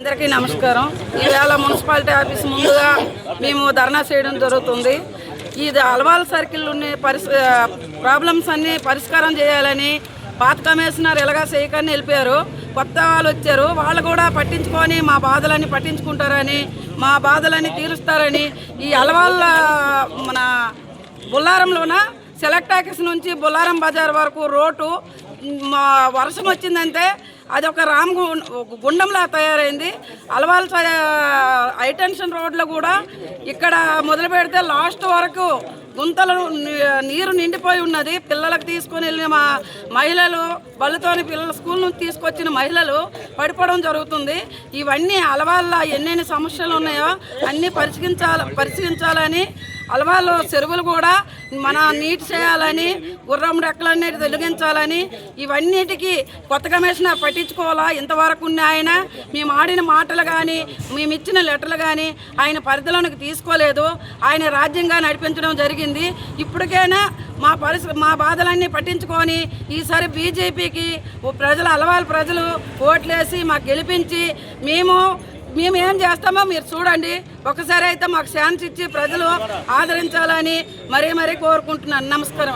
అందరికీ నమస్కారం. ఈవేళ మున్సిపాలిటీ ఆఫీస్ ముందుగా మేము ధర్నా చేయడం జరుగుతుంది. ఇది అల్వాల్ సర్కిల్ ఉన్న ప్రాబ్లమ్స్ అన్నీ పరిష్కారం చేయాలని పాత కమిషనర్ ఎలాగా చేయకని వెళ్ళిపోయారు. కొత్త వాళ్ళు వచ్చారు, వాళ్ళు కూడా పట్టించుకొని మా బాధలన్నీ పట్టించుకుంటారని, మా బాధలన్నీ తీరుస్తారని ఈ అల్వాల్ మన బుల్లారంలోన సెలెక్ట్ ఆఫీస్ నుంచి బుల్లారం బజార్ వరకు రోడ్డు వర్షం వచ్చిందంటే అది ఒక గుండంలా తయారైంది. అల్వాల్ హైటెన్షన్ రోడ్లో కూడా ఇక్కడ మొదలు పెడితే లాస్ట్ వరకు గుంతలు నీరు నిండిపోయి ఉన్నది. పిల్లలకు తీసుకొని వెళ్ళిన మా మహిళలు, బళ్ళతోని పిల్లల స్కూల్ నుంచి తీసుకొచ్చిన మహిళలు పడిపోవడం జరుగుతుంది. ఇవన్నీ అల్వాల్లో ఎన్నెన్ని సమస్యలు ఉన్నాయో అన్నీ పరిశీలించాలని, అల్వాల్లో చెరువులు కూడా మన నీటి చేయాలని, గుర్రం రెక్కలన్నీ తొలగించాలని, ఇవన్నిటికీ కొత్త కమిషనర్ పట్టించుకోవాలా. ఇంతవరకు ఉన్న ఆయన మేము ఆడిన మాటలు కానీ మేము ఇచ్చిన లెటర్లు కానీ ఆయన పరిధిలోనికి తీసుకోలేదు. ఆయన రాజ్యంగా నడిపించడం జరిగింది. ఇప్పటికైనా మా బాధలన్నీ పట్టించుకొని ఈసారి బీజేపీకి అల్వాల్ ప్రజలు ఓట్లేసి మాకు గెలిపించి మేము ఏం చేస్తామో మీరు చూడండి. ఒకసారి అయితే మాకు ఛాన్స్ ఇచ్చి ప్రజలు ఆదరించాలని మరీ కోరుకుంటున్నాను. నమస్కారం.